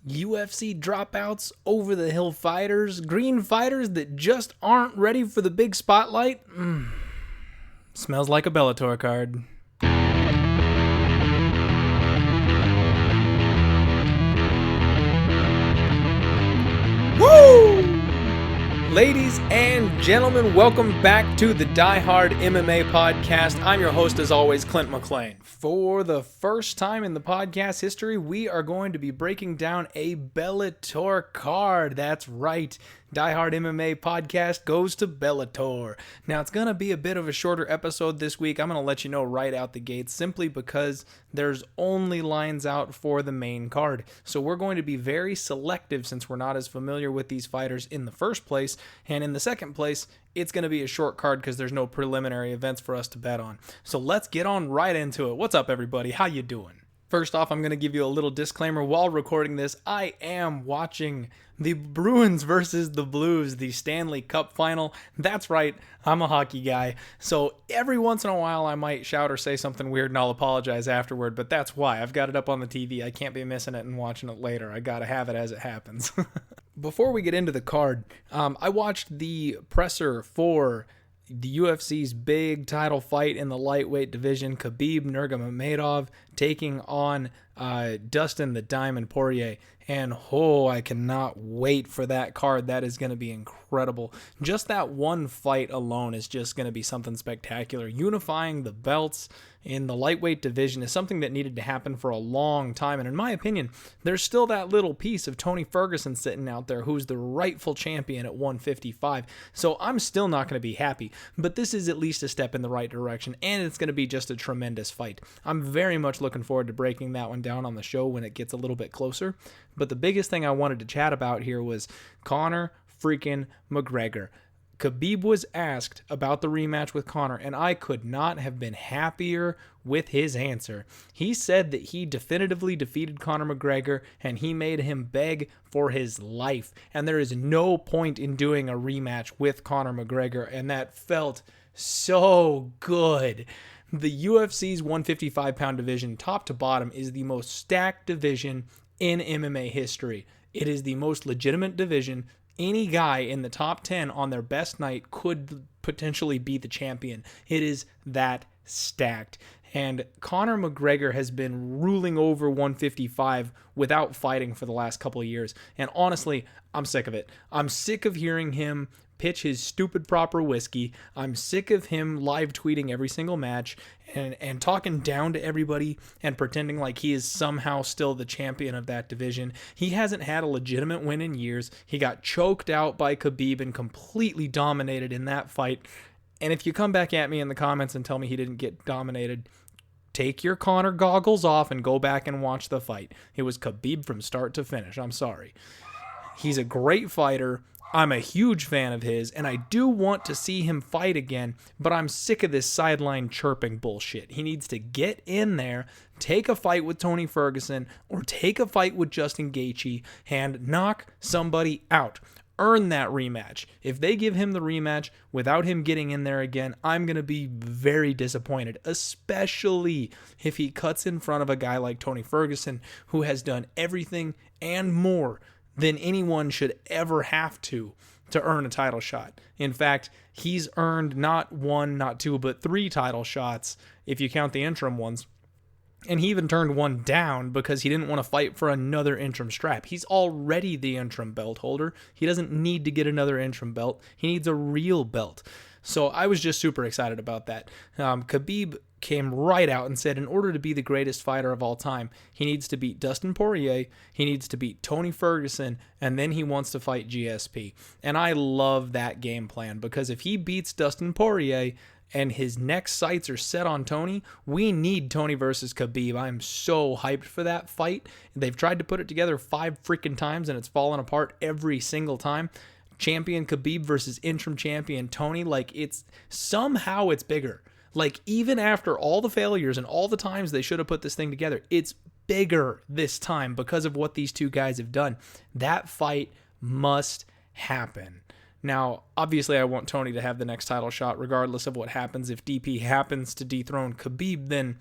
UFC dropouts, over-the-hill fighters, green fighters that just aren't ready for the big spotlight. Smells like a Bellator card. Woo! Ladies and gentlemen, welcome back to the Die Hard MMA podcast. I'm your host, as always, Clint McLean. For the first time in the podcast history, we are going to be breaking down a Bellator card. That's right. Die Hard MMA podcast goes to Bellator. Now, it's going to be a bit of a shorter episode this week. I'm going to let you know right out the gate simply because there's only lines out for the main card. So we're going to be very selective since we're not as familiar with these fighters in the first place. And in the second place, it's going to be a short card because there's no preliminary events for us to bet on. So let's get on right into it. What's up, everybody? How you doing? First off, I'm going to give you a little disclaimer. While recording this, I am watching the Bruins versus the Blues, the Stanley Cup final. That's right, I'm a hockey guy. So every once in a while, I might shout or say something weird, and I'll apologize afterward. But that's why. I've got it up on the TV. I can't be missing it and watching it later. I got to have it as it happens. Before we get into the card, I watched the presser for the UFC's big title fight in the lightweight division, Khabib Nurmagomedov taking on Dustin the Diamond Porier. And I cannot wait for that card. That is going to be incredible. Just that one fight alone is just going to be something spectacular. Unifying the belts in the lightweight division is something that needed to happen for a long time. And in my opinion, there's still that little piece of Tony Ferguson sitting out there who's the rightful champion at 155. So I'm still not going to be happy. But this is at least a step in the right direction. And it's going to be just a tremendous fight. I'm very much looking forward to breaking that one down on the show when it gets a little bit closer. But the biggest thing I wanted to chat about here was Conor freaking McGregor. Khabib was asked about the rematch with Conor, and I could not have been happier with his answer. He said that he definitively defeated Conor McGregor, and he made him beg for his life. And there is no point in doing a rematch with Conor McGregor, and that felt so good. The UFC's 155-pound division, top to bottom, is the most stacked division in MMA history. It is the most legitimate division. Any guy in the top 10 on their best night could potentially be the champion. It is that stacked. And Conor McGregor has been ruling over 155 without fighting for the last couple of years. And honestly, I'm sick of it. I'm sick of hearing him pitch his stupid proper whiskey. I'm sick of him live tweeting every single match and talking down to everybody and pretending like he is somehow still the champion of that division. He hasn't had a legitimate win in years. He got choked out by Khabib and completely dominated in that fight. And if you come back at me in the comments and tell me he didn't get dominated, take your Conor goggles off and go back and watch the fight. It was Khabib from start to finish. I'm sorry. He's a great fighter. I'm a huge fan of his, and I do want to see him fight again, but I'm sick of this sideline chirping bullshit. He needs to get in there, take a fight with Tony Ferguson, or take a fight with Justin Gaethje, and knock somebody out. Earn that rematch. If they give him the rematch without him getting in there again, I'm going to be very disappointed, especially if he cuts in front of a guy like Tony Ferguson, who has done everything and more than anyone should ever have to earn a title shot. In fact, he's earned not one, not two, but 3 title shots, if you count the interim ones. And he even turned one down because he didn't want to fight for another interim strap. He's already the interim belt holder. He doesn't need to get another interim belt. He needs a real belt. So I was just super excited about that. Khabib came right out and said in order to be the greatest fighter of all time, he needs to beat Dustin Porier, he needs to beat Tony Ferguson, and then he wants to fight GSP. And I love that game plan because if he beats Dustin Porier and his next sights are set on Tony, we need Tony versus Khabib. I'm so hyped for that fight. They've tried to put it together 5 freaking times and it's fallen apart every single time. Champion Khabib versus interim champion Tony, like it's bigger. Like, even after all the failures and all the times they should have put this thing together, it's bigger this time because of what these two guys have done. That fight must happen. Now, obviously, I want Tony to have the next title shot regardless of what happens. If DP happens to dethrone Khabib, then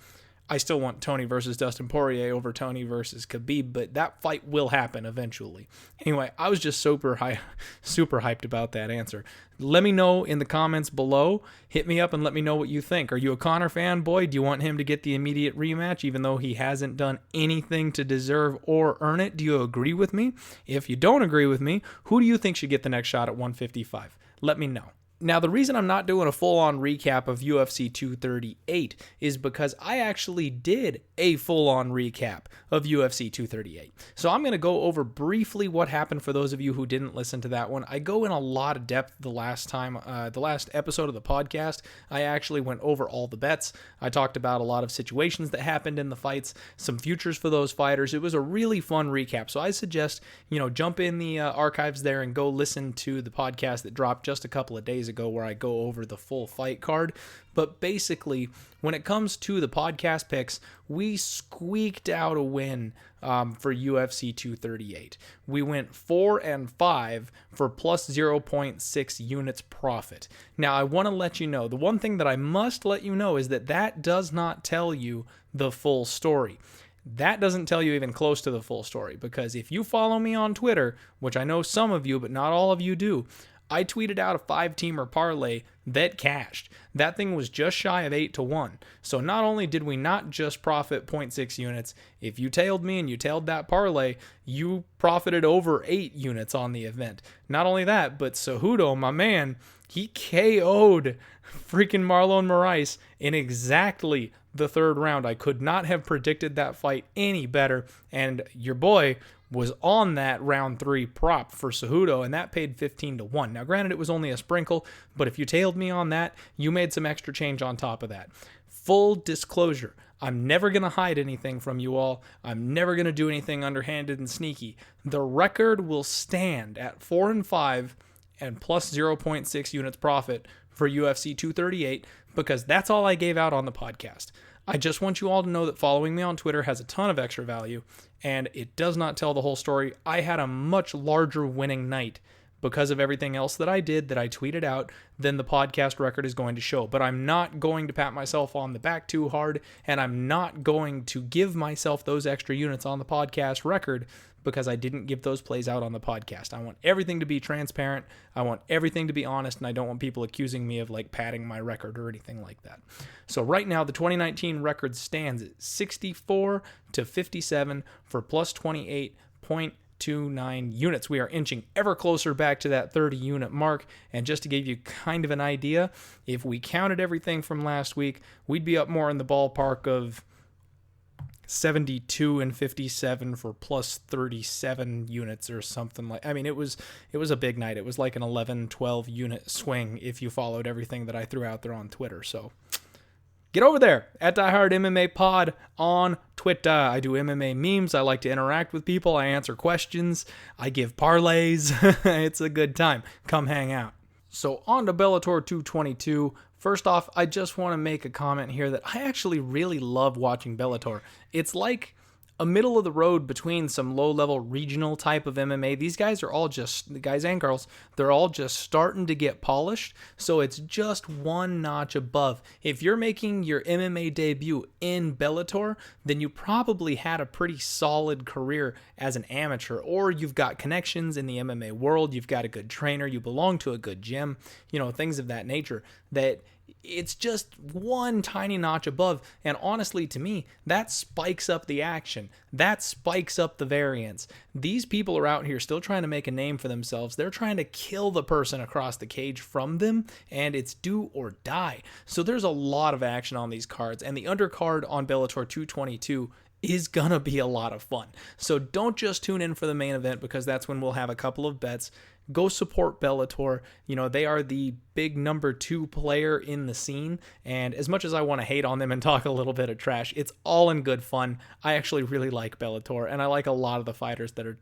I still want Tony versus Dustin Poirier over Tony versus Khabib, but that fight will happen eventually. Anyway, I was just super hyped about that answer. Let me know in the comments below. Hit me up and let me know what you think. Are you a Conor fanboy? Do you want him to get the immediate rematch even though he hasn't done anything to deserve or earn it? Do you agree with me? If you don't agree with me, who do you think should get the next shot at 155? Let me know. Now, the reason I'm not doing a full-on recap of UFC 238 is because I actually did a full-on recap of UFC 238. So I'm going to go over briefly what happened for those of you who didn't listen to that one. I go in a lot of depth the last episode of the podcast. I actually went over all the bets. I talked about a lot of situations that happened in the fights, some futures for those fighters. It was a really fun recap. So I suggest, jump in the archives there and go listen to the podcast that dropped just a couple of days ago where I go over the full fight card. But basically, when it comes to the podcast picks, we squeaked out a win for UFC 238. We went 4-5 for plus 0.6 units profit. Now, I want to let you know, the one thing that I must let you know is that does not tell you the full story. That doesn't tell you even close to the full story, because if you follow me on Twitter, which I know some of you, but not all of you do, I tweeted out a 5-teamer parlay that cashed. That thing was just shy of 8-1. So not only did we not just profit 0.6 units, if you tailed me and you tailed that parlay, you profited over 8 units on the event. Not only that, but Cejudo, my man, he KO'd freaking Marlon Moraes in exactly the third round. I could not have predicted that fight any better, and your boy was on that round 3 prop for Cejudo, and that paid 15-1. Now, granted, it was only a sprinkle, but if you tailed me on that, you made some extra change on top of that. Full disclosure, I'm never going to hide anything from you all. I'm never going to do anything underhanded and sneaky. The record will stand at 4-5 and plus 0.6 units profit for UFC 238, because that's all I gave out on the podcast. I just want you all to know that following me on Twitter has a ton of extra value, and it does not tell the whole story. I had a much larger winning night because of everything else that I did, that I tweeted out, than the podcast record is going to show. But I'm not going to pat myself on the back too hard, and I'm not going to give myself those extra units on the podcast record because I didn't give those plays out on the podcast. I want everything to be transparent. I want everything to be honest, and I don't want people accusing me of padding my record or anything like that. So right now, the 2019 record stands at 64-57 for plus 28.29 units. We are inching ever closer back to that 30 unit mark. And just to give you kind of an idea, if we counted everything from last week, we'd be up more in the ballpark of 72-57 for plus 37 units or something like. I mean, it was a big night. It was like an 11-12 unit swing if you followed everything that I threw out there on Twitter. So get over there at Die Hard MMA Pod on Twitter. I do MMA memes. I like to interact with people. I answer questions. I give parlays. It's a good time. Come hang out. So on to Bellator 222. First off, I just want to make a comment here that I actually really love watching Bellator. It's like a middle of the road between some low-level regional type of MMA. These guys are all just, the guys and girls, they're all just starting to get polished, so it's just one notch above. If you're making your MMA debut in Bellator, then you probably had a pretty solid career as an amateur, or you've got connections in the MMA world, you've got a good trainer, you belong to a good gym, things of that nature, that it's just one tiny notch above. And honestly, to me, that spikes up the action. That spikes up the variance. These people are out here still trying to make a name for themselves. They're trying to kill the person across the cage from them, and it's do or die. So there's a lot of action on these cards, and the undercard on Bellator 222 is gonna be a lot of fun. So don't just tune in for the main event, because that's when we'll have a couple of bets. Go support Bellator. They are the big number 2 player in the scene. And as much as I want to hate on them and talk a little bit of trash, it's all in good fun. I actually really like Bellator, and I like a lot of the fighters that are,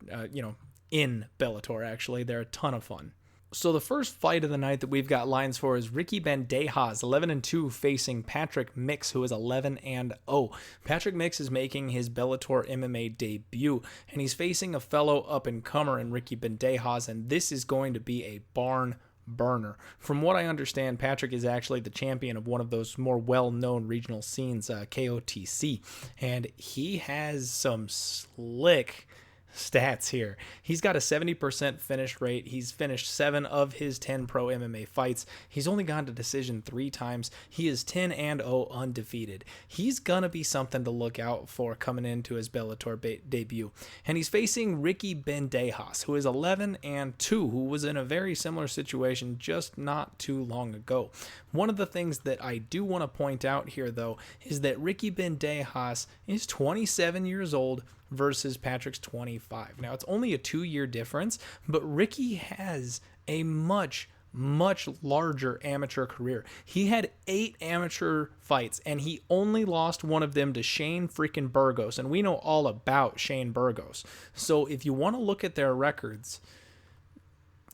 in Bellator, actually. They're a ton of fun. So the first fight of the night that we've got lines for is Ricky Bandejas, 11-2, facing Patrick Mix, who is 11-0. Patrick Mix is making his Bellator MMA debut, and he's facing a fellow up-and-comer in Ricky Bandejas, and this is going to be a barn burner. From what I understand, Patrick is actually the champion of one of those more well-known regional scenes, KOTC, and he has some slick stats here. He's got a 70% finish rate. He's finished 7 of his 10 pro MMA fights. He's only gone to decision 3 times. He is 10-0 undefeated. He's gonna be something to look out for coming into his Bellator debut. And he's facing Ricky Bandejas, who is 11-2, who was in a very similar situation just not too long ago. One of the things that I do want to point out here, though, is that Ricky Bandejas is 27 years old versus Patrick's 25. Now, it's only a 2-year difference, but Ricky has a much larger amateur career. He had 8 amateur fights, and he only lost one of them to Shane freaking Burgos, and we know all about Shane Burgos. So if you want to look at their records,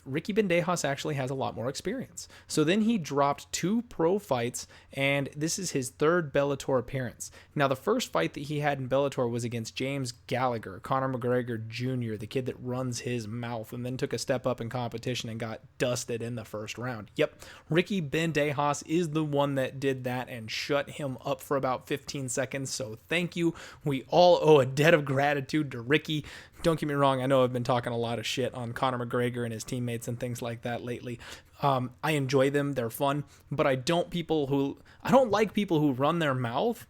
Ricky Bandejas actually has a lot more experience. So then he dropped 2 pro fights, and this is his 3rd Bellator appearance. Now, the first fight that he had in Bellator was against James Gallagher, Conor McGregor Jr., the kid that runs his mouth, and then took a step up in competition and got dusted in the first round. Yep, Ricky Bandejas is the one that did that and shut him up for about 15 seconds, so thank you. We all owe a debt of gratitude to Ricky. Don't get me wrong, I know I've been talking a lot of shit on Conor McGregor and his teammates and things like that lately. I enjoy them, they're fun, but I don't like people who run their mouth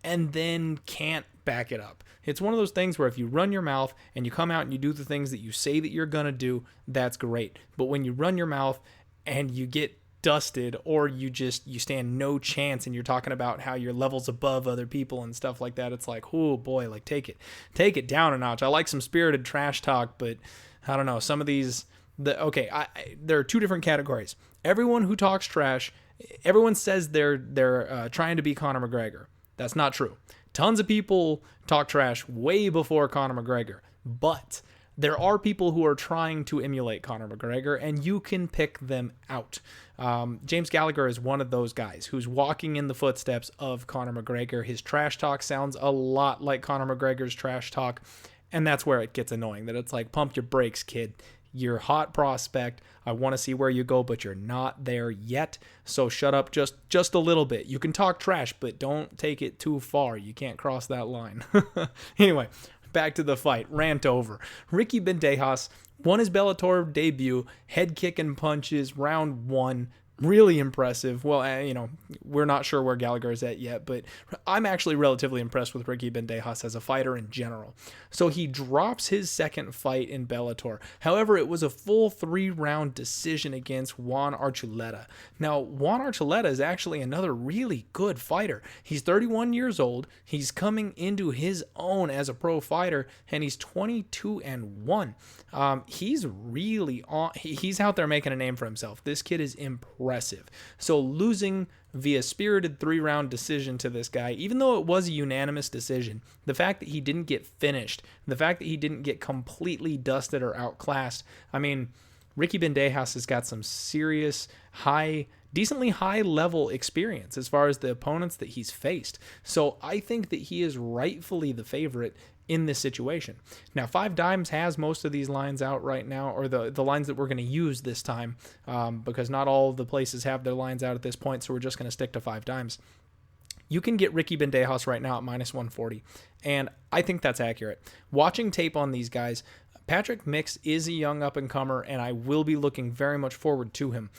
and then can't back it up. It's one of those things where if you run your mouth and you come out and you do the things that you say that you're gonna do, that's great. But when you run your mouth and you get dusted, or you stand no chance and you're talking about how your level's above other people and stuff like that, it's like, oh boy, like take it down a notch. I like some spirited trash talk, but I don't know, some of these, there are 2 different categories. Everyone who talks trash, everyone says they're trying to be Conor McGregor. That's not true. Tons of people talk trash way before Conor McGregor, but there are people who are trying to emulate Conor McGregor, and you can pick them out. James Gallagher is one of those guys who's walking in the footsteps of Conor McGregor. His trash talk sounds a lot like Conor McGregor's trash talk, and that's where it gets annoying, that it's like, pump your brakes, kid. You're a hot prospect. I want to see where you go, but you're not there yet. So shut up just a little bit. You can talk trash, but don't take it too far. You can't cross that line. Anyway, back to the fight. Rant over. Ricky Bandejas won his Bellator debut, head kicking punches, round 1. Really impressive. Well, we're not sure where Gallagher is at yet, but I'm actually relatively impressed with Ricky Bandejas as a fighter in general. So he drops his second fight in Bellator. However, it was a full 3-round decision against Juan Archuleta. Now, Juan Archuleta is actually another really good fighter. He's 31 years old. He's coming into his own as a pro fighter, and he's 22-1. He's really on. He's out there making a name for himself. This kid is impressive. So losing via spirited 3-round decision to this guy, even though it was a unanimous decision, the fact that he didn't get finished, the fact that he didn't get completely dusted or outclassed, I mean, Ricky Bandejas has got some serious decently high level experience as far as the opponents that he's faced. So I think that he is rightfully the favorite in this situation. Now, 5 Dimes has most of these lines out right now, or the lines that we're going to use this time, because not all of the places have their lines out at this point, so we're just going to stick to 5 Dimes. You can get Ricky Bandejas right now at -140, and I think that's accurate. Watching tape on these guys, Patrick Mix is a young up-and-comer, and I will be looking very much forward to him.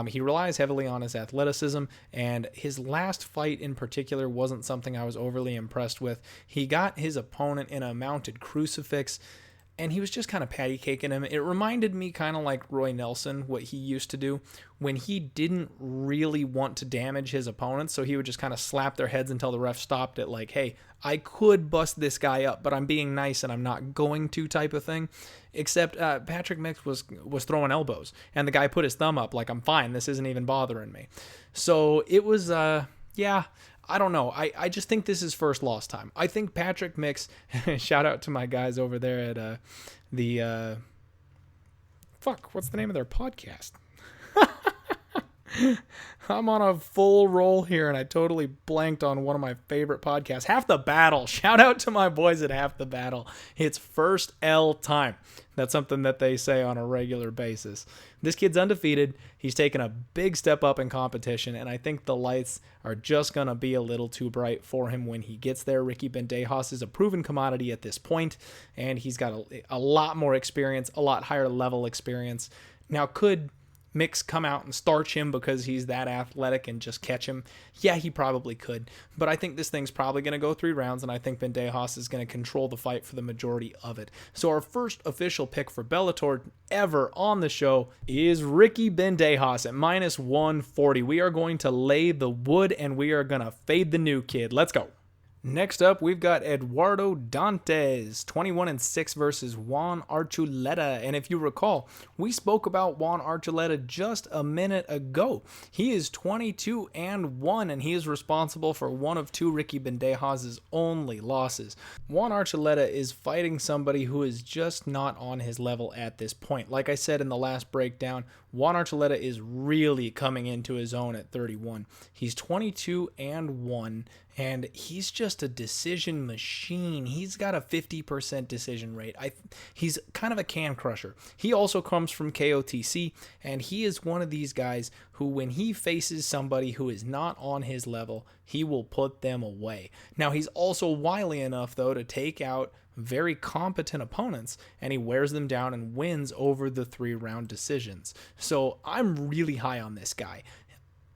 He relies heavily on his athleticism, and his last fight in particular wasn't something I was overly impressed with. He got his opponent in a mounted crucifix, and he was just kind of patty caking him. It reminded me kind of like Roy Nelson, what he used to do when he didn't really want to damage his opponents. So he would just kind of slap their heads until the ref stopped it, like, hey, I could bust this guy up, but I'm being nice and I'm not going to, type of thing. Except Patrick Mix was throwing elbows, and the guy put his thumb up like, I'm fine, this isn't even bothering me. So it was, I don't know. I just think this is first loss time. I think Patrick Mix, shout out to my guys over there at what's the name of their podcast? I'm on a full roll here, and I totally blanked on one of my favorite podcasts, Half the Battle. Shout out to my boys at Half the Battle. It's first L time. That's something that they say on a regular basis. This kid's undefeated. He's taken a big step up in competition, and I think the lights are just going to be a little too bright for him when he gets there. Ricky Bandejas is a proven commodity at this point, and he's got a lot more experience, a lot higher level experience. Now, could Mix come out and starch him because he's that athletic and just catch him? Yeah, he probably could. But I think this thing's probably going to go 3 rounds, and I think Bandejas is going to control the fight for the majority of it. So our first official pick for Bellator ever on the show is Ricky Bandejas at minus 140. We are going to lay the wood, and we are going to fade the new kid. Let's go. Next up, we've got Eduardo Dantes, 21-6 versus Juan Archuleta. And if you recall, we spoke about Juan Archuleta just a minute ago. He is 22-1, and he is responsible for one of 2 Ricky Bandejas' only losses. Juan Archuleta is fighting somebody who is just not on his level at this point. Like I said in the last breakdown, Juan Archuleta is really coming into his own at 31. He's 22-1. And he's just a decision machine. He's got a 50% decision rate. He's kind of a can crusher. He also comes from KOTC, and he is one of these guys who, when he faces somebody who is not on his level, he will put them away. Now, he's also wily enough, though, to take out very competent opponents, and he wears them down and wins over the 3-round decisions. So I'm really high on this guy.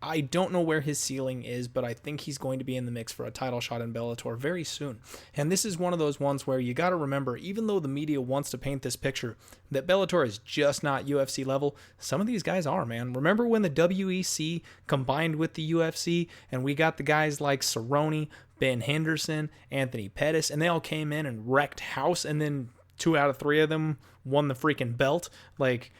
I don't know where his ceiling is, but I think he's going to be in the mix for a title shot in Bellator very soon. And this is one of those ones where you got to remember, even though the media wants to paint this picture that Bellator is just not UFC level, some of these guys are, man. Remember when the WEC combined with the UFC, and we got the guys like Cerrone, Ben Henderson, Anthony Pettis, and they all came in and wrecked house, and then 2 out of 3 of them won the freaking belt? Like,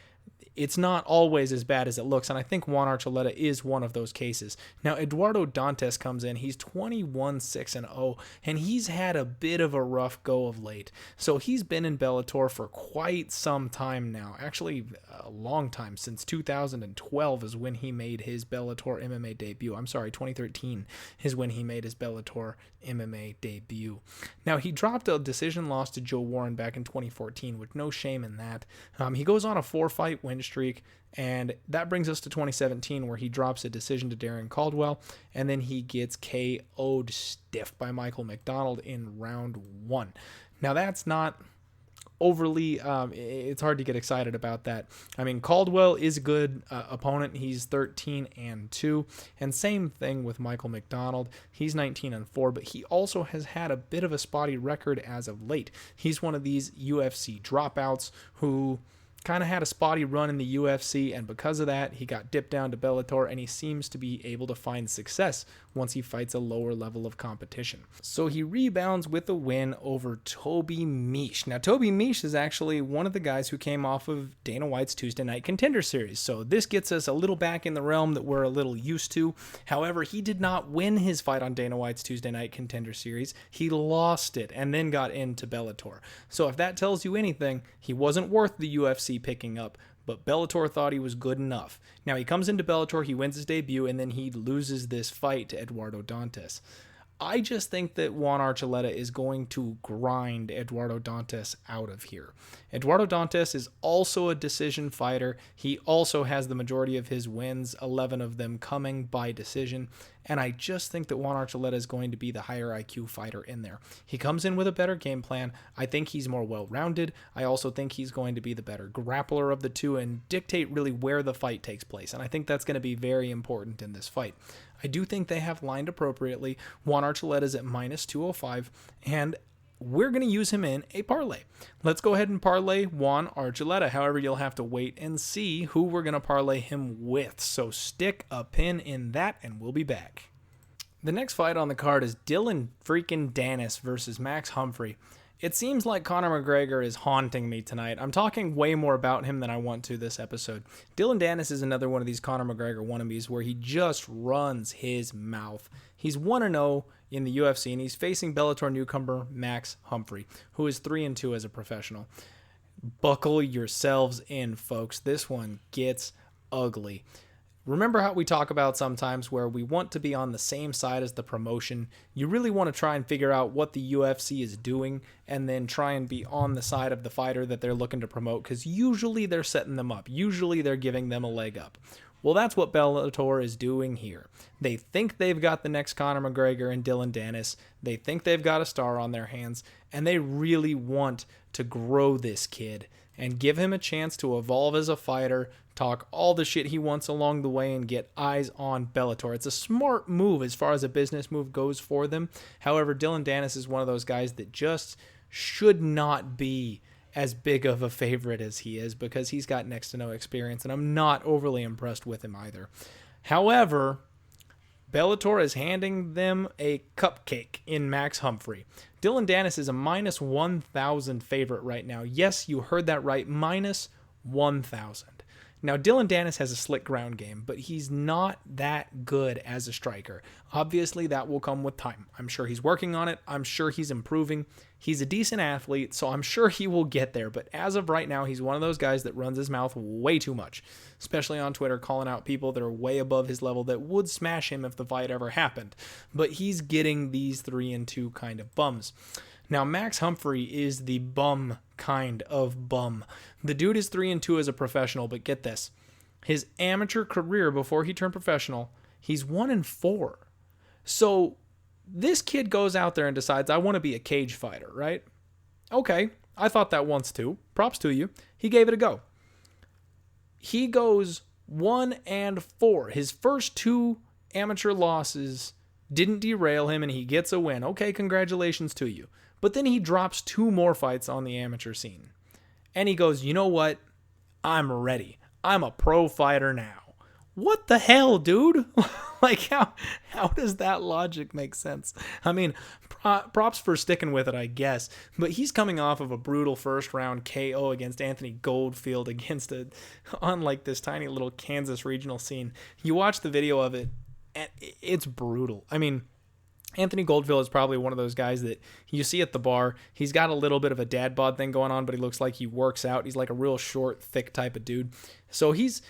it's not always as bad as it looks, and I think Juan Archuleta is one of those cases. Now, Eduardo Dantes comes in. He's 21-6-0, and he's had a bit of a rough go of late. So he's been in Bellator for quite some time now. Actually, a long time. Since 2012 is when he made his Bellator MMA debut. I'm sorry, 2013 is when he made his Bellator MMA debut. Now, he dropped a decision loss to Joe Warren back in 2014, with no shame in that. He goes on a 4-fight win streak, and that brings us to 2017, where he drops a decision to Darren Caldwell, and then he gets KO'd stiff by Michael McDonald in round 1. Now, that's not overly, it's hard to get excited about that. I mean, Caldwell is a good opponent. He's 13-2, and same thing with Michael McDonald. He's 19-4, but he also has had a bit of a spotty record as of late. He's one of these UFC dropouts who kind of had a spotty run in the UFC, and because of that, he got dipped down to Bellator, and he seems to be able to find success once he fights a lower level of competition. So he rebounds with a win over Toby Misch. Now, Toby Misch is actually one of the guys who came off of Dana White's Tuesday Night Contender Series, so this gets us a little back in the realm that we're a little used to. However, he did not win his fight on Dana White's Tuesday Night Contender Series. He lost it and then got into Bellator. So if that tells you anything, he wasn't worth the UFC picking up, but Bellator thought he was good enough. Now, he comes into Bellator, he wins his debut, and then he loses this fight to Eduardo Dantes. I just think that Juan Archuleta is going to grind Eduardo Dantes out of here. Eduardo Dantes is also a decision fighter. He also has the majority of his wins, 11 of them coming by decision. And I just think that Juan Archuleta is going to be the higher IQ fighter in there. He comes in with a better game plan. I think he's more well-rounded. I also think he's going to be the better grappler of the two and dictate really where the fight takes place. And I think that's going to be very important in this fight. I do think they have lined appropriately. Juan Archuleta is at minus 205, and we're going to use him in a parlay. Let's go ahead and parlay Juan Archuleta. However, you'll have to wait and see who we're going to parlay him with. So stick a pin in that, and we'll be back. The next fight on the card is Dylan freaking Danis versus Max Humphrey. It seems like Conor McGregor is haunting me tonight. I'm talking way more about him than I want to this episode. Dylan Danis is another one of these Conor McGregor wannabes where he just runs his mouth. He's 1-0 in the UFC, and he's facing Bellator newcomer Max Humphrey, who is 3-2 as a professional. Buckle yourselves in, folks. This one gets ugly. Remember how we talk about sometimes where we want to be on the same side as the promotion? You really want to try and figure out what the UFC is doing and then try and be on the side of the fighter that they're looking to promote, because usually they're setting them up. Usually they're giving them a leg up. Well, that's what Bellator is doing here. They think they've got the next Conor McGregor and Dylan Dennis. They think they've got a star on their hands, and they really want to grow this kid and give him a chance to evolve as a fighter, talk all the shit he wants along the way, and get eyes on Bellator. It's a smart move as far as a business move goes for them. However, Dylan Dennis is one of those guys that just should not be as big of a favorite as he is, because he's got next to no experience, and I'm not overly impressed with him either. However, Bellator is handing them a cupcake in Max Humphrey. Dylan Dennis is a minus 1,000 favorite right now. Yes, you heard that right, minus 1,000. Now, Dylan Dennis has a slick ground game, but he's not that good as a striker. Obviously, that will come with time. I'm sure he's working on it. I'm sure he's improving. He's a decent athlete, so I'm sure he will get there. But as of right now, he's one of those guys that runs his mouth way too much, especially on Twitter, calling out people that are way above his level that would smash him if the fight ever happened. But he's getting these 3-2 kind of bums. Now, Max Humphrey is the bum kind of bum. The dude is 3-2 as a professional, but get this. His amateur career before he turned professional, he's 1-4. So this kid goes out there and decides, I want to be a cage fighter, right? Okay, I thought that once too. Props to you. He gave it a go. He goes 1-4. His first 2 amateur losses didn't derail him, and he gets a win. Okay, congratulations to you. But then he drops 2 more fights on the amateur scene. And he goes, you know what? I'm ready. I'm a pro fighter now. What the hell, dude? Like, how does that logic make sense? I mean, props for sticking with it, I guess. But he's coming off of a brutal first-round KO against Anthony Goldfield on like this tiny little Kansas regional scene. You watch the video of it, and it's brutal. I mean, Anthony Goldfield is probably one of those guys that you see at the bar. He's got a little bit of a dad bod thing going on, but he looks like he works out. He's like a real short, thick type of dude. So he's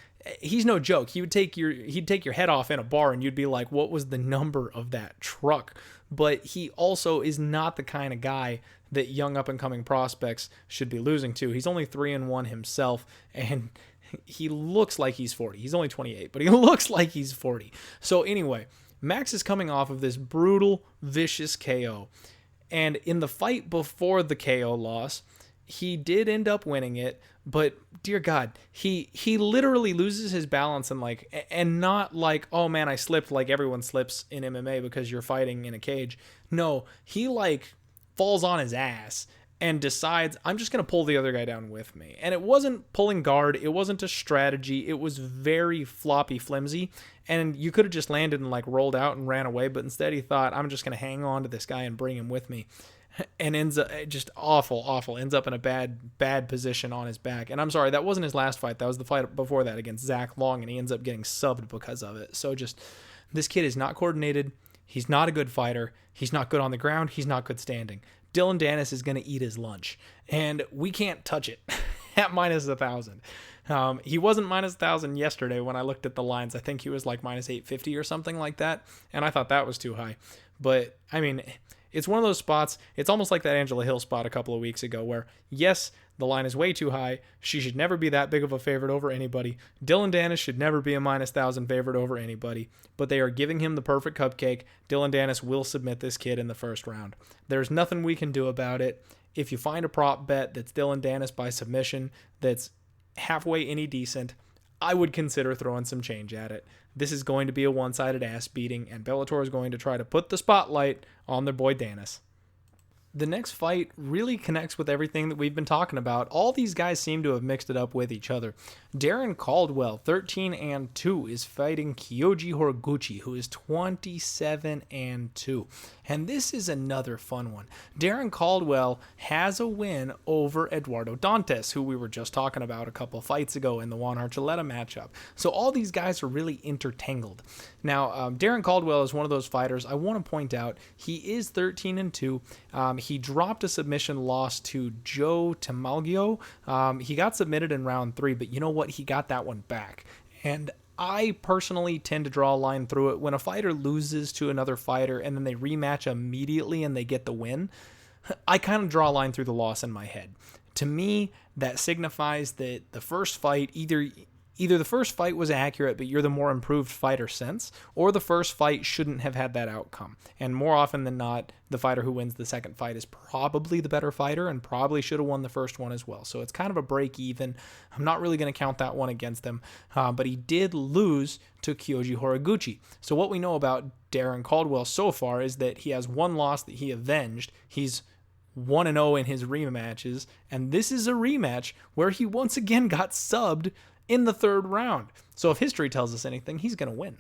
no joke. He'd take your head off in a bar, and you'd be like, what was the number of that truck? But he also is not the kind of guy that young up-and-coming prospects should be losing to. He's only 3-1 himself, and he looks like he's 40. He's only 28, but he looks like he's 40. So anyway, Max is coming off of this brutal, vicious KO. And in the fight before the KO loss, he did end up winning it. But dear God, he literally loses his balance and not like, oh man, I slipped like everyone slips in MMA because you're fighting in a cage. No, he like falls on his ass and decides, I'm just going to pull the other guy down with me. And it wasn't pulling guard. It wasn't a strategy. It was very floppy, flimsy. And you could have just landed and like rolled out and ran away. But instead he thought, I'm just going to hang on to this guy and bring him with me. And ends up just awful. Ends up in a bad position on his back. And I'm sorry, that wasn't his last fight. That was the fight before that against Zach Long. And he ends up getting subbed because of it. So just, this kid is not coordinated. He's not a good fighter. He's not good on the ground. He's not good standing. Dylan Dennis is going to eat his lunch, and we can't touch it at minus 1,000. He wasn't minus 1,000 yesterday when I looked at the lines. I think he was like minus 850 or something like that, and I thought that was too high. But, I mean, it's one of those spots. It's almost like that Angela Hill spot a couple of weeks ago where, yes, the line is way too high. She should never be that big of a favorite over anybody. Dylan Dennis should never be a minus 1,000 favorite over anybody. But they are giving him the perfect cupcake. Dylan Dennis will submit this kid in the first round. There's nothing we can do about it. If you find a prop bet that's Dylan Dennis by submission that's halfway any decent, I would consider throwing some change at it. This is going to be a one-sided ass beating, and Bellator is going to try to put the spotlight on their boy Dennis. The next fight really connects with everything that we've been talking about. All these guys seem to have mixed it up with each other. Darren Caldwell, 13-2, is fighting Kyoji Horiguchi, who is 27-2. And this is another fun one. Darren Caldwell has a win over Eduardo Dantes, who we were just talking about a couple fights ago in the Juan Archuleta matchup. So all these guys are really intertangled. Now, Darren Caldwell is one of those fighters. I want to point out he is 13-2. He dropped a submission loss to Joe Tamalgio. He got submitted in round 3, but you know what? He got that one back. And I personally tend to draw a line through it. When a fighter loses to another fighter and then they rematch immediately and they get the win, I kind of draw a line through the loss in my head. To me, that signifies that the first fight, either the first fight was accurate, but you're the more improved fighter since, or the first fight shouldn't have had that outcome. And more often than not, the fighter who wins the second fight is probably the better fighter and probably should have won the first one as well. So it's kind of a break even. I'm not really going to count that one against him, but he did lose to Kyoji Horiguchi. So what we know about Darren Caldwell so far is that he has one loss that he avenged. He's 1-0 in his rematches, and this is a rematch where he once again got subbed in the third round. So if history tells us anything, he's going to win.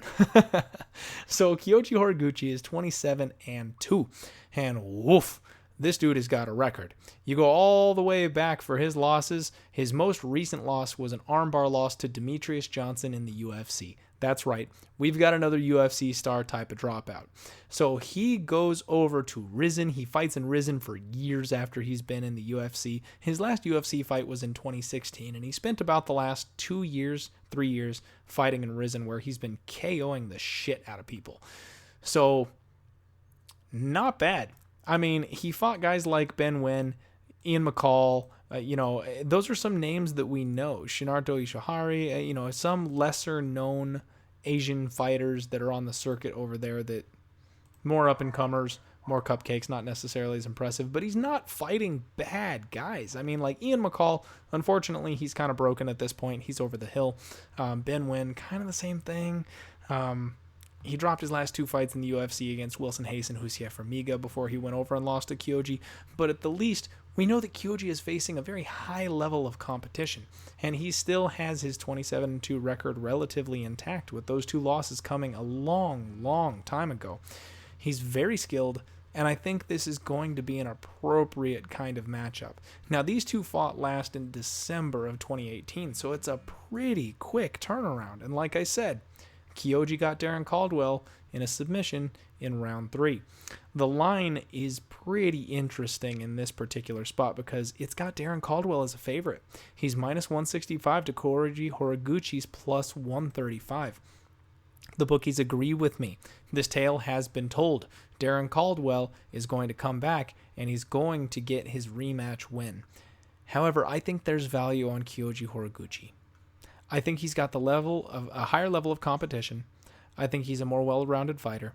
So Kyoji Horiguchi is 27-2. And woof, this dude has got a record. You go all the way back for his losses. His most recent loss was an armbar loss to Demetrius Johnson in the UFC. That's right. We've got another UFC star type of dropout. So he goes over to Rizin. He fights in Rizin for years after he's been in the UFC. His last UFC fight was in 2016, and he spent about the last 3 years fighting in Rizin, where he's been KOing the shit out of people. So, not bad. I mean, he fought guys like Ben Nguyen, Ian McCall. Those are some names that we know. Shinarto Ishihara, some lesser known Asian fighters that are on the circuit over there, that more up-and-comers, more cupcakes, not necessarily as impressive, but he's not fighting bad guys. I mean, like Ian McCall, unfortunately, he's kind of broken at this point. He's over the hill. Ben Nguyen, kind of the same thing. He dropped his last 2 fights in the UFC against Wilson Hayes and Hussein Formiga before he went over and lost to Kyoji. But at the least, we know that Kyoji is facing a very high level of competition, and he still has his 27-2 record relatively intact, with those 2 losses coming a long, long time ago. He's very skilled, and I think this is going to be an appropriate kind of matchup. Now, these 2 fought last in December of 2018, so it's a pretty quick turnaround. And like I said, Kyoji got Darren Caldwell in a submission in round 3. The line is pretty interesting in this particular spot because it's got Darren Caldwell as a favorite. He's minus 165 to Kyoji Horiguchi's plus 135. The bookies agree with me. This tale has been told. Darren Caldwell is going to come back and he's going to get his rematch win. However, I think there's value on Kyoji Horiguchi. I think he's got a higher level of competition. I think he's a more well-rounded fighter.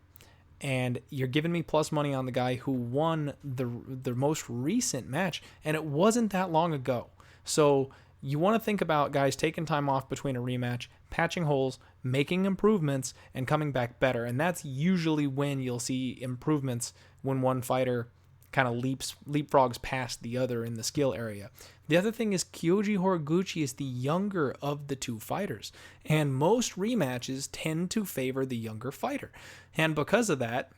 And you're giving me plus money on the guy who won the most recent match, and it wasn't that long ago. So you want to think about guys taking time off between a rematch, patching holes, making improvements, and coming back better. And that's usually when you'll see improvements, when one fighter kind of leapfrogs past the other in the skill area. The other thing is Kyoji Horiguchi is the younger of the 2 fighters, and most rematches tend to favor the younger fighter. And because of that,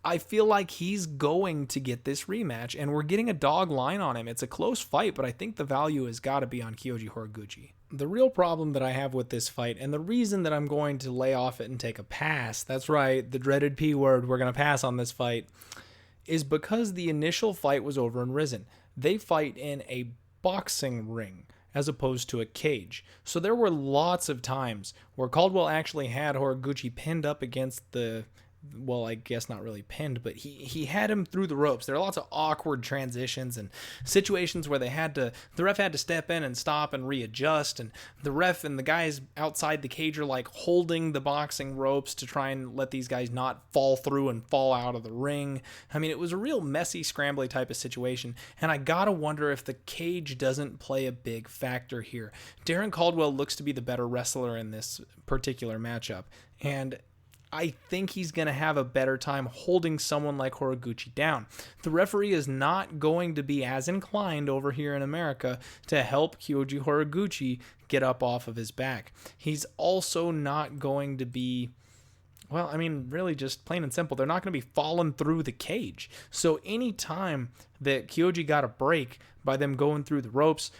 I feel like he's going to get this rematch, and we're getting a dog line on him. It's a close fight, but I think the value has got to be on Kyoji Horiguchi. The real problem that I have with this fight, and the reason that I'm going to lay off it and take a pass, that's right, the dreaded P word, we're going to pass on this fight, is because the initial fight was over in Rizin. They fight in a boxing ring as opposed to a cage. So there were lots of times where Caldwell actually had Horiguchi pinned up against well, I guess not really pinned, but he had him through the ropes. There are lots of awkward transitions and situations where the ref had to step in and stop and readjust, and the ref and the guys outside the cage are like holding the boxing ropes to try and let these guys not fall through and fall out of the ring. I mean, it was a real messy, scrambly type of situation, and I gotta wonder if the cage doesn't play a big factor here. Darren Caldwell looks to be the better wrestler in this particular matchup, and I think he's going to have a better time holding someone like Horiguchi down. The referee is not going to be as inclined over here in America to help Kyoji Horiguchi get up off of his back. He's also not going to be Well, I mean, really just plain and simple. They're not going to be falling through the cage. So any time that Kyoji got a break by them going through the ropes,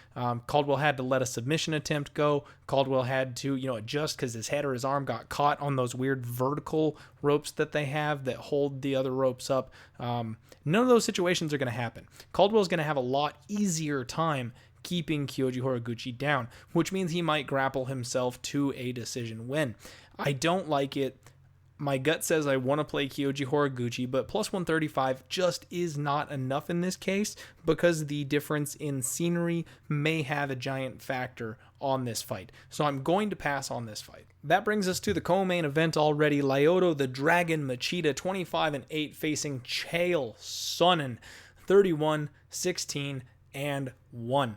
Caldwell had to let a submission attempt go. Caldwell had to, adjust because his head or his arm got caught on those weird vertical ropes that they have that hold the other ropes up. None of those situations are going to happen. Caldwell's going to have a lot easier time keeping Kyoji Horiguchi down, which means he might grapple himself to a decision win. I don't like it. My gut says I want to play Kyoji Horiguchi, but plus 135 just is not enough in this case because the difference in scenery may have a giant factor on this fight. So I'm going to pass on this fight. That brings us to the co-main event already. Lyoto the Dragon Machida, 25-8, facing Chael Sonnen, 31-16-1.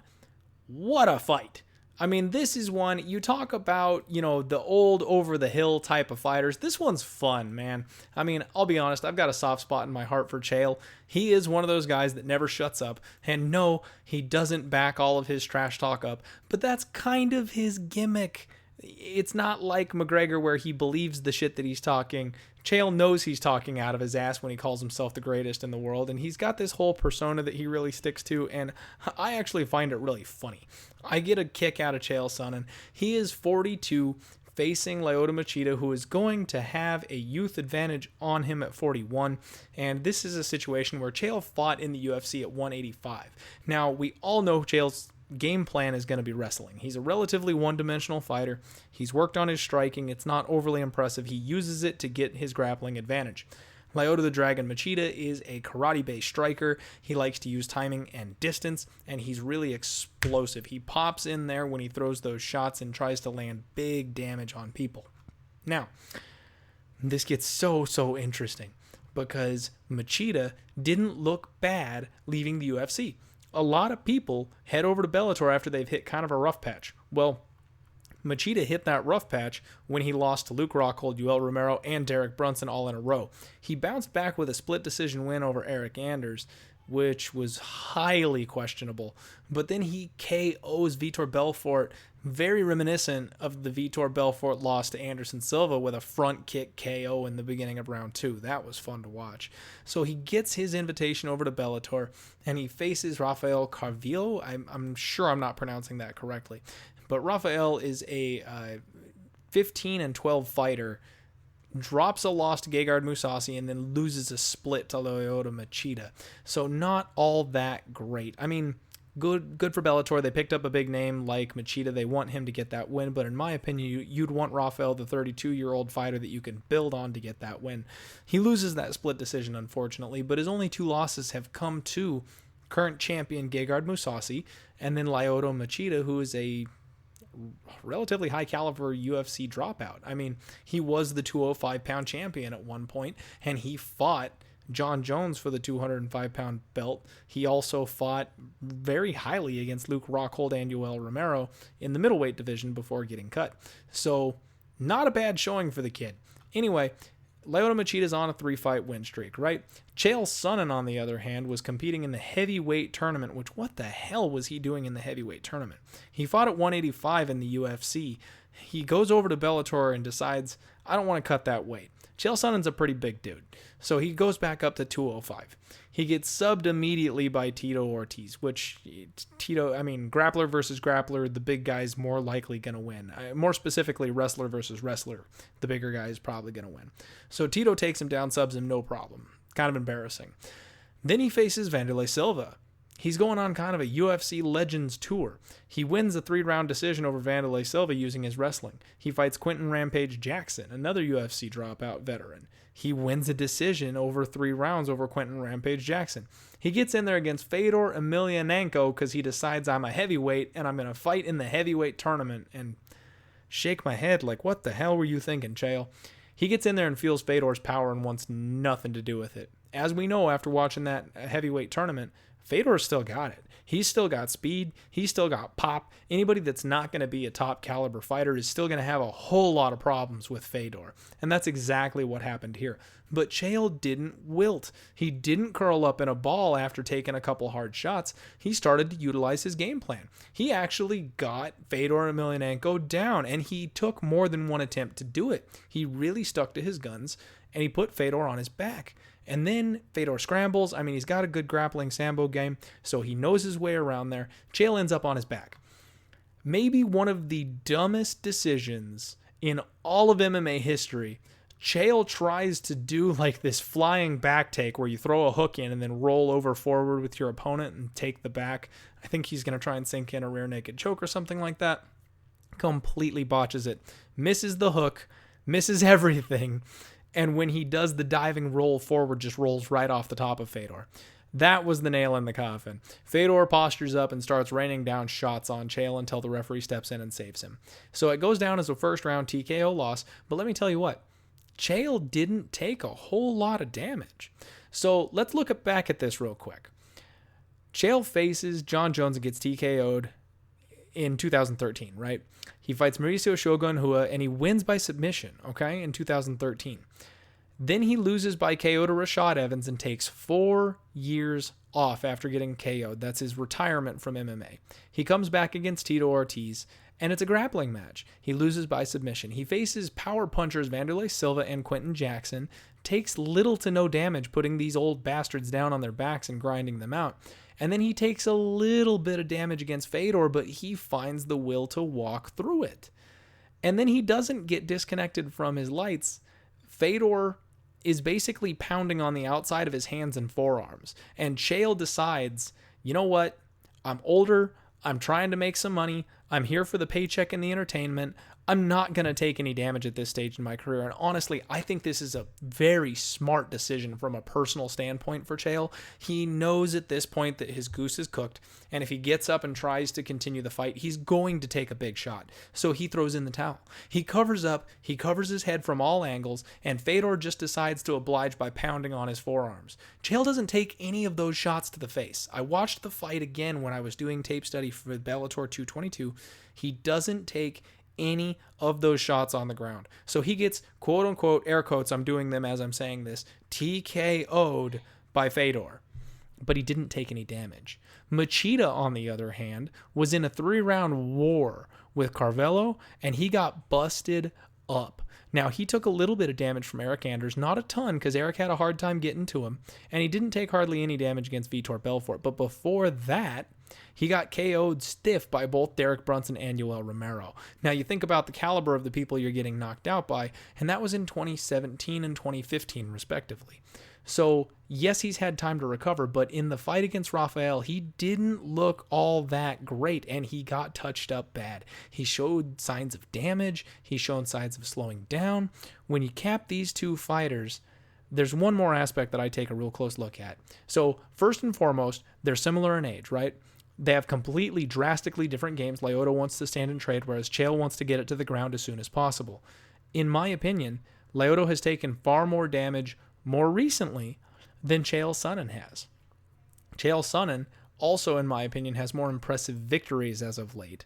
What a fight. I mean, this is one, you talk about, the old over-the-hill type of fighters. This one's fun, man. I mean, I'll be honest, I've got a soft spot in my heart for Chael. He is one of those guys that never shuts up. And no, he doesn't back all of his trash talk up, but that's kind of his gimmick. It's not like McGregor where he believes the shit that he's talking. Chael knows he's talking out of his ass when he calls himself the greatest in the world, and he's got this whole persona that he really sticks to, and I actually find it really funny. I get a kick out of Chael Sonnen. He is 42, facing Lyoto Machida, who is going to have a youth advantage on him at 41, and this is a situation where Chael fought in the UFC at 185. Now, we all know Chael's game plan is going to be wrestling. He's a relatively one-dimensional fighter. He's worked on his striking. It's not overly impressive. He uses it to get his grappling advantage. Lyoto the Dragon Machida is a karate-based striker. He likes to use timing and distance, and he's really explosive. He pops in there when he throws those shots and tries to land big damage on people. Now, this gets so interesting because Machida didn't look bad leaving the UFC. A lot of people head over to Bellator after they've hit kind of a rough patch. Well, Machida hit that rough patch when he lost to Luke Rockhold, Yoel Romero, and Derek Brunson all in a row. He bounced back with a split decision win over Eric Anders, which was highly questionable. But then he KOs Vitor Belfort, very reminiscent of the Vitor Belfort loss to Anderson Silva with a front kick KO in the beginning of round 2. That was fun to watch. So he gets his invitation over to Bellator, and he faces Rafael Carvillo. I'm sure I'm not pronouncing that correctly. But Rafael is a 15-12 fighter, drops a loss to Gegard Mousasi, and then loses a split to Lyoto Machida. So not all that great. I mean, good for Bellator. They picked up a big name like Machida. They want him to get that win. But in my opinion, you'd want Rafael, the 32-year-old fighter that you can build on to get that win. He loses that split decision, unfortunately, but his only 2 losses have come to current champion Gegard Mousasi and then Lyoto Machida, who is a relatively high caliber UFC dropout. I mean, he was the 205-pound champion at one point, and he fought John Jones for the 205-pound belt. He also fought very highly against Luke Rockhold and Yoel Romero in the middleweight division before getting cut. So, not a bad showing for the kid. Anyway, Lyoto Machida's on a 3-fight win streak, right? Chael Sonnen, on the other hand, was competing in the heavyweight tournament, which what the hell was he doing in the heavyweight tournament? He fought at 185 in the UFC. He goes over to Bellator and decides, I don't want to cut that weight. Chael Sonnen's a pretty big dude, so he goes back up to 205. He gets subbed immediately by Tito Ortiz, which grappler versus grappler, the big guy's more likely going to win. More specifically, wrestler versus wrestler, the bigger guy is probably going to win. So Tito takes him down, subs him, no problem. Kind of embarrassing. Then he faces Vanderlei Silva. He's going on kind of a UFC Legends tour. He wins a 3-round decision over Vanderlei Silva using his wrestling. He fights Quentin Rampage Jackson, another UFC dropout veteran. He wins a decision over 3 rounds over Quentin Rampage Jackson. He gets in there against Fedor Emelianenko because he decides I'm a heavyweight and I'm going to fight in the heavyweight tournament, and shake my head like, what the hell were you thinking, Chael? He gets in there and feels Fedor's power and wants nothing to do with it. As we know after watching that heavyweight tournament, Fedor's still got it. He's still got speed. He's still got pop. Anybody that's not going to be a top caliber fighter is still going to have a whole lot of problems with Fedor. And that's exactly what happened here. But Chael didn't wilt. He didn't curl up in a ball after taking a couple hard shots. He started to utilize his game plan. He actually got Fedor Emelianenko down, and he took more than one attempt to do it. He really stuck to his guns, and he put Fedor on his back. And then Fedor scrambles. I mean, he's got a good grappling sambo game, so he knows his way around there. Chael ends up on his back. Maybe one of the dumbest decisions in all of MMA history. Chael tries to do like this flying back take where you throw a hook in and then roll over forward with your opponent and take the back. I think he's going to try and sink in a rear naked choke or something like that. Completely botches it. Misses the hook. Misses everything. And when he does the diving roll forward, just rolls right off the top of Fedor. That was the nail in the coffin. Fedor postures up and starts raining down shots on Chael until the referee steps in and saves him. So it goes down as a first round TKO loss. But let me tell you what, Chael didn't take a whole lot of damage. So let's look back at this real quick. Chael faces John Jones and gets TKO'd in 2013, right? He fights Mauricio Shogun Rua and he wins by submission, okay, in 2013. Then he loses by KO to Rashad Evans and takes 4 years off after getting KO'd. That's his retirement from MMA. He comes back against Tito Ortiz, and it's a grappling match. He loses by submission. He faces power punchers Vanderlei Silva and Quentin Jackson, takes little to no damage, putting these old bastards down on their backs and grinding them out. And then he takes a little bit of damage against Fedor, but he finds the will to walk through it. And then he doesn't get disconnected from his lights. Fedor is basically pounding on the outside of his hands and forearms. And Chael decides, you know what? I'm older. I'm trying to make some money. I'm here for the paycheck and the entertainment. I'm not going to take any damage at this stage in my career. And honestly, I think this is a very smart decision from a personal standpoint for Chael. He knows at this point that his goose is cooked. And if he gets up and tries to continue the fight, he's going to take a big shot. So he throws in the towel. He covers up. He covers his head from all angles. And Fedor just decides to oblige by pounding on his forearms. Chael doesn't take any of those shots to the face. I watched the fight again when I was doing tape study for Bellator 222. He doesn't take any of those shots on the ground. So he gets, quote unquote, air quotes, I'm doing them as I'm saying this, TKO'd by Fedor. But he didn't take any damage. Machida, on the other hand, was in a 3-round war with Carvello, and he got busted up. Now, he took a little bit of damage from Eric Anders, not a ton, because Eric had a hard time getting to him, and he didn't take hardly any damage against Vitor Belfort. But before that, he got KO'd stiff by both Derek Brunson and Yoel Romero. Now, you think about the caliber of the people you're getting knocked out by, and that was in 2017 and 2015, respectively. So, yes, he's had time to recover, but in the fight against Rafael, he didn't look all that great, and he got touched up bad. He showed signs of damage. He showed signs of slowing down. When you cap these two fighters, there's one more aspect that I take a real close look at. So, first and foremost, they're similar in age, right? They have completely, drastically different games. Lyoto wants to stand and trade, whereas Chael wants to get it to the ground as soon as possible. In my opinion, Lyoto has taken far more damage more recently than Chael Sonnen has. Chael Sonnen also, in my opinion, has more impressive victories as of late.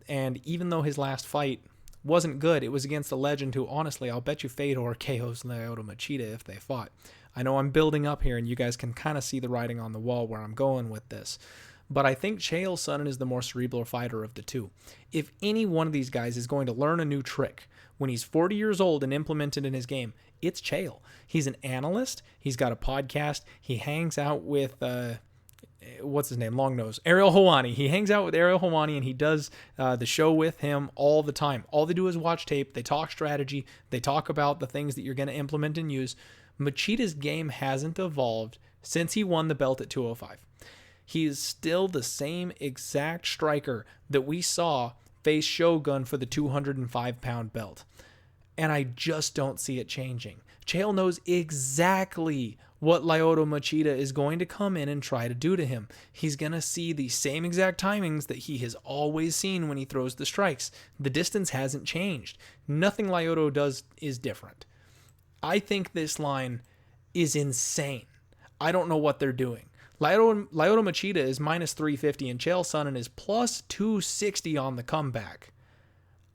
And even though his last fight wasn't good, it was against a legend who, honestly, I'll bet you Fedor KOs Lyoto Machida if they fought. I know I'm building up here, and you guys can kind of see the writing on the wall where I'm going with this. But I think Chael Sonnen is the more cerebral fighter of the two. If any one of these guys is going to learn a new trick when he's 40 years old and implement it in his game, it's Chael. He's an analyst. He's got a podcast. He hangs out with, what's his name? Long nose. Ariel Helwani. He hangs out with Ariel Helwani and he does the show with him all the time. All they do is watch tape. They talk strategy. They talk about the things that you're going to implement and use. Machida's game hasn't evolved since he won the belt at 205. He is still the same exact striker that we saw face Shogun for the 205-pound belt. And I just don't see it changing. Chael knows exactly what Lyoto Machida is going to come in and try to do to him. He's going to see the same exact timings that he has always seen when he throws the strikes. The distance hasn't changed. Nothing Lyoto does is different. I think this line is insane. I don't know what they're doing. Lyoto Machida is minus 350 and Chael Sonnen is plus 260 on the comeback.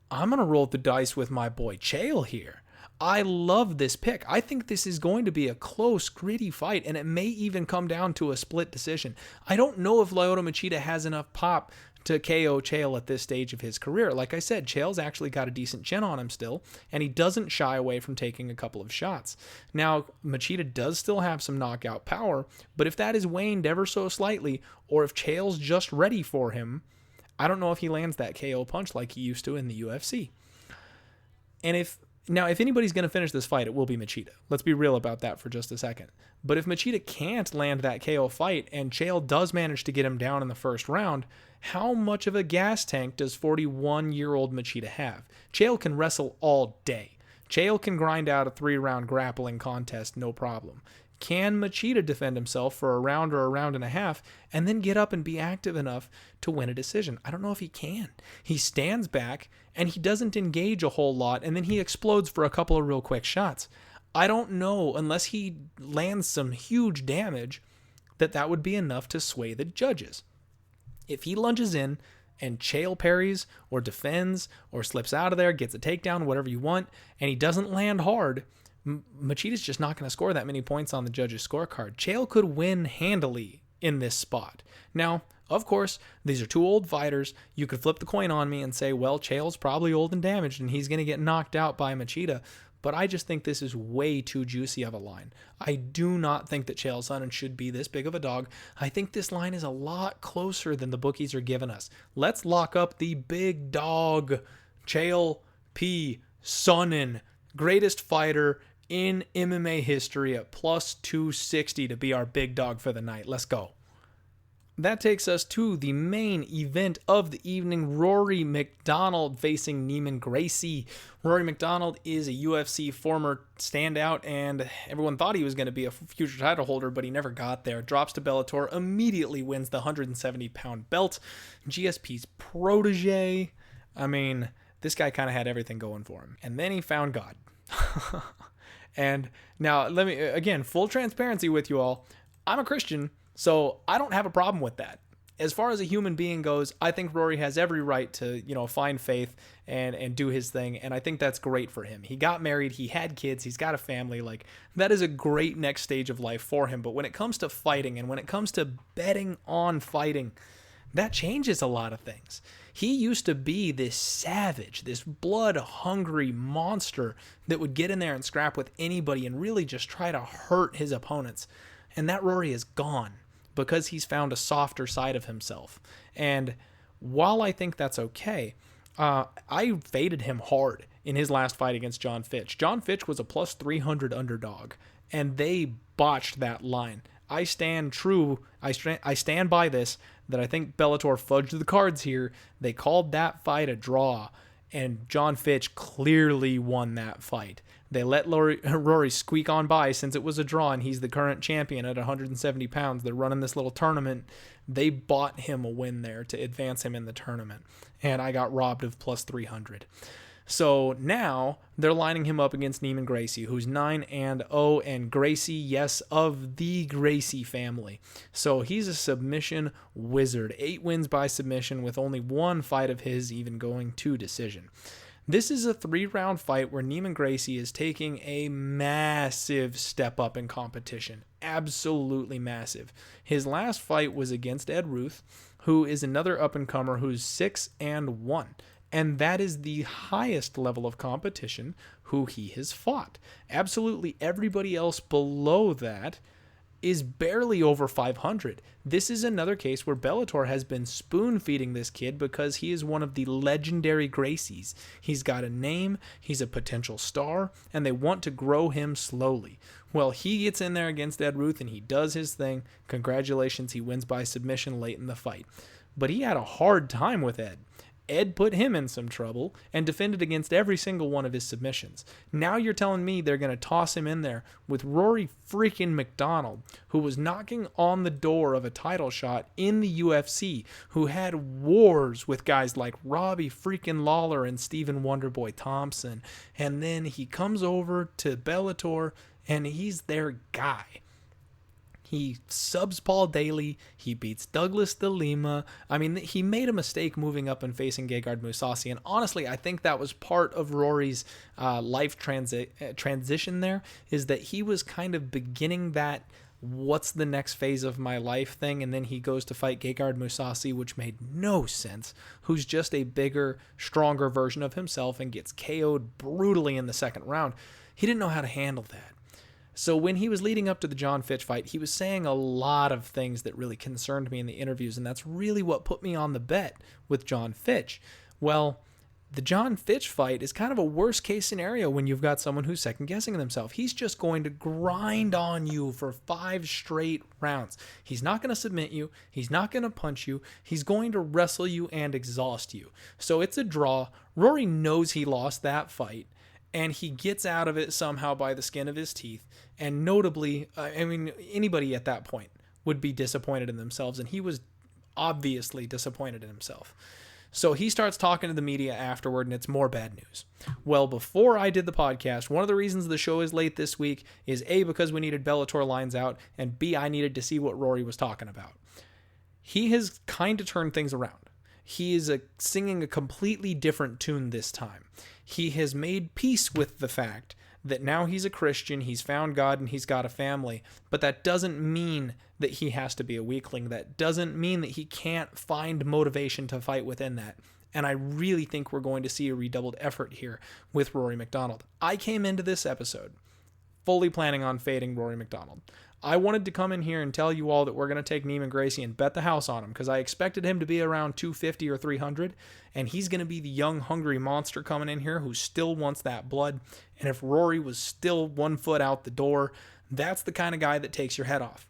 I'm going to roll the dice with my boy Chael here. I love this pick. I think this is going to be a close, gritty fight, and it may even come down to a split decision. I don't know if Lyoto Machida has enough pop to KO Chael at this stage of his career. Like I said, Chael's actually got a decent chin on him still, and he doesn't shy away from taking a couple of shots. Now, Machida does still have some knockout power, but if that is waned ever so slightly, or if Chael's just ready for him, I don't know if he lands that KO punch like he used to in the UFC. And if anybody's going to finish this fight, it will be Machida. Let's be real about that for just a second. But if Machida can't land that KO fight and Chael does manage to get him down in the first round, how much of a gas tank does 41-year-old Machida have? Chael can wrestle all day. Chael can grind out a 3-round grappling contest, no problem. Can Machida defend himself for a round or a round and a half and then get up and be active enough to win a decision? I don't know if he can. He stands back and he doesn't engage a whole lot, and then he explodes for a couple of real quick shots. I don't know, unless he lands some huge damage, that would be enough to sway the judges. If he lunges in and Chael parries or defends or slips out of there, gets a takedown, whatever you want, and he doesn't land hard, Machida's just not going to score that many points on the judges' scorecard. Chael could win handily in this spot. Now, of course, these are two old fighters. You could flip the coin on me and say, well, Chael's probably old and damaged and he's going to get knocked out by Machida. But I just think this is way too juicy of a line. I do not think that Chael Sonnen should be this big of a dog. I think this line is a lot closer than the bookies are giving us. Let's lock up the big dog, Chael P. Sonnen, greatest fighter in MMA history at plus 260 to be our big dog for the night. Let's go. That takes us to the main event of the evening, Rory MacDonald facing Neiman Gracie. Rory MacDonald is a UFC former standout, and everyone thought he was going to be a future title holder, but he never got there. Drops to Bellator, immediately wins the 170-pound belt. GSP's protege. I mean, this guy kind of had everything going for him. And then he found God. And now, let me, again, full transparency with you all. I'm a Christian, so I don't have a problem with that. As far as a human being goes, I think Rory has every right to, find faith and do his thing, and I think that's great for him. He got married, he had kids, he's got a family. Like, that is a great next stage of life for him. But when it comes to fighting and when it comes to betting on fighting, that changes a lot of things. He used to be this savage, this blood-hungry monster that would get in there and scrap with anybody and really just try to hurt his opponents. And that Rory is gone because he's found a softer side of himself. And while I think that's okay, I faded him hard in his last fight against John Fitch. John Fitch was a plus 300 underdog, and they botched that line. I stand true. I stand by this, that I think Bellator fudged the cards here. They called that fight a draw, and John Fitch clearly won that fight. They let Rory squeak on by since it was a draw, and he's the current champion at 170 pounds. They're running this little tournament. They bought him a win there to advance him in the tournament, and I got robbed of plus 300. So now they're lining him up against Neiman Gracie, who's 9-0, and Gracie, yes, of the Gracie family. So he's a submission wizard. 8 wins by submission, with only one fight of his even going to decision. This is a 3-round fight where Neiman Gracie is taking a massive step up in competition. Absolutely massive. His last fight was against Ed Ruth, who is another up-and-comer who's 6-1. And that is the highest level of competition who he has fought. Absolutely everybody else below that is barely over 500. This is another case where Bellator has been spoon-feeding this kid because he is one of the legendary Gracies. He's got a name, he's a potential star, and they want to grow him slowly. Well, he gets in there against Ed Ruth and he does his thing. Congratulations, he wins by submission late in the fight. But he had a hard time with Ed. Ed put him in some trouble and defended against every single one of his submissions. Now you're telling me they're going to toss him in there with Rory freaking MacDonald, who was knocking on the door of a title shot in the UFC, who had wars with guys like Robbie freaking Lawler and Stephen Wonderboy Thompson. And then he comes over to Bellator and he's their guy. He subs Paul Daly. He beats Douglas De Lima. I mean, he made a mistake moving up and facing Gegard Mousasi. And honestly, I think that was part of Rory's life transition there, is that he was kind of beginning that what's the next phase of my life thing, and then he goes to fight Gegard Mousasi, which made no sense, who's just a bigger, stronger version of himself and gets KO'd brutally in the second round. He didn't know how to handle that. So when he was leading up to the John Fitch fight, he was saying a lot of things that really concerned me in the interviews, and that's really what put me on the bet with John Fitch. Well, the John Fitch fight is kind of a worst case scenario when you've got someone who's second guessing themselves. He's just going to grind on you for 5 straight rounds. He's not going to submit you. He's not going to punch you. He's going to wrestle you and exhaust you. So it's a draw. Rory knows he lost that fight, and he gets out of it somehow by the skin of his teeth. And notably, I mean, anybody at that point would be disappointed in themselves, and he was obviously disappointed in himself. So he starts talking to the media afterward, and it's more bad news. Well, before I did the podcast, one of the reasons the show is late this week is A, because we needed Bellator lines out, and B, I needed to see what Rory was talking about. He has kind of turned things around. He is singing a completely different tune this time. He has made peace with the fact that now he's a Christian, he's found God, and he's got a family. But that doesn't mean that he has to be a weakling. That doesn't mean that he can't find motivation to fight within that. And I really think we're going to see a redoubled effort here with Rory MacDonald. I came into this episode fully planning on fading Rory MacDonald. I wanted to come in here and tell you all that we're going to take Neiman Gracie and bet the house on him, because I expected him to be around 250 or 300, and he's going to be the young, hungry monster coming in here who still wants that blood. And if Rory was still 1 foot out the door, that's the kind of guy that takes your head off.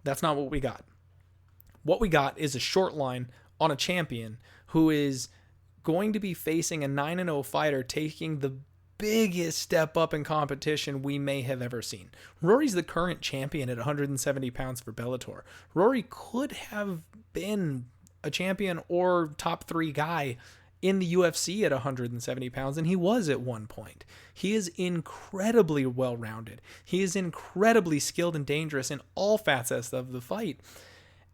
That's not what we got. What we got is a short line on a champion who is going to be facing a 9-0 fighter taking the biggest step up in competition we may have ever seen. Rory's the current champion at 170 pounds for Bellator. Rory could have been a champion or top 3 guy in the UFC at 170 pounds, and he was at one point. He is incredibly well-rounded. He is incredibly skilled and dangerous in all facets of the fight.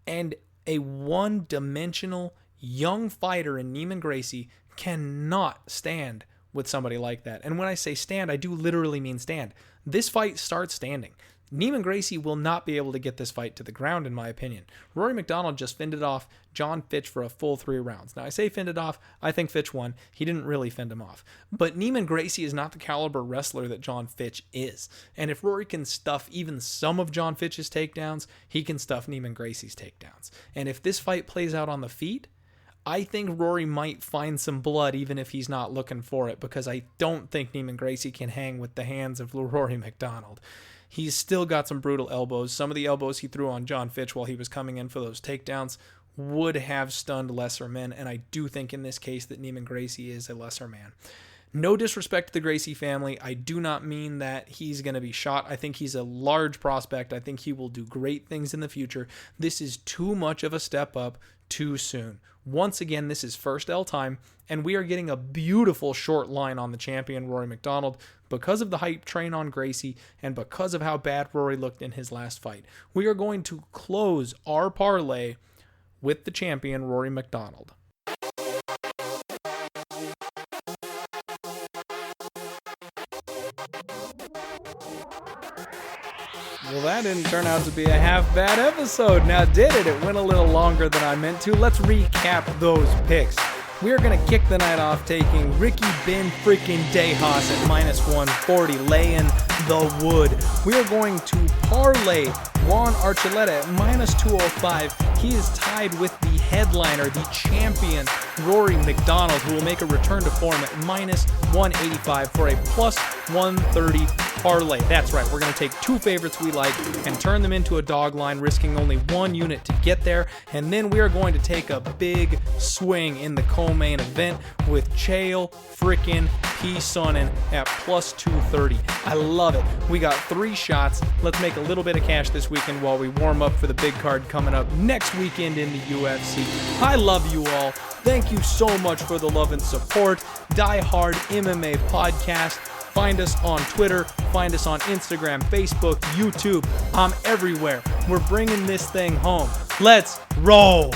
And a one-dimensional young fighter in Neiman Gracie cannot stand with somebody like that. And when I say stand, I do literally mean stand. This fight starts standing. Neiman Gracie will not be able to get this fight to the ground, in my opinion. Rory MacDonald just fended off John Fitch for a full 3 rounds. Now, I say fended off. I think Fitch won. He didn't really fend him off. But Neiman Gracie is not the caliber wrestler that John Fitch is. And if Rory can stuff even some of John Fitch's takedowns, he can stuff Neiman Gracie's takedowns. And if this fight plays out on the feet, I think Rory might find some blood even if he's not looking for it, because I don't think Neiman Gracie can hang with the hands of Rory MacDonald. He's still got some brutal elbows. Some of the elbows he threw on John Fitch while he was coming in for those takedowns would have stunned lesser men, and I do think in this case that Neiman Gracie is a lesser man. No disrespect to the Gracie family. I do not mean that he's going to be shot. I think he's a large prospect. I think he will do great things in the future. This is too much of a step up too soon. Once again, this is first L time, and we are getting a beautiful short line on the champion, Rory MacDonald, because of the hype train on Gracie and because of how bad Rory looked in his last fight. We are going to close our parlay with the champion, Rory MacDonald. Well, that didn't turn out to be a half bad episode. Now, did it? It went a little longer than I meant to. Let's recap those picks. We are going to kick the night off taking Ricky Ben freaking Dejas at -140, laying the wood. We are going to parlay Juan Archuleta at -205. He is tied with the headliner, the champion, Rory MacDonald, who will make a return to form at -185 for a +130 parlay. That's right, we're going to take 2 favorites we like and turn them into a dog line, risking only 1 unit to get there. And then we are going to take a big swing in the co-main event with Chael frickin' P. Sonnen at +230. I love it. We got 3 shots. Let's make a little bit of cash this weekend while we warm up for the big card coming up next weekend in the UFC. I love you all. Thank you so much for the love and support. Die Hard MMA Podcast. Find us on Twitter, find us on Instagram, Facebook, YouTube. I'm everywhere. We're bringing this thing home. Let's roll.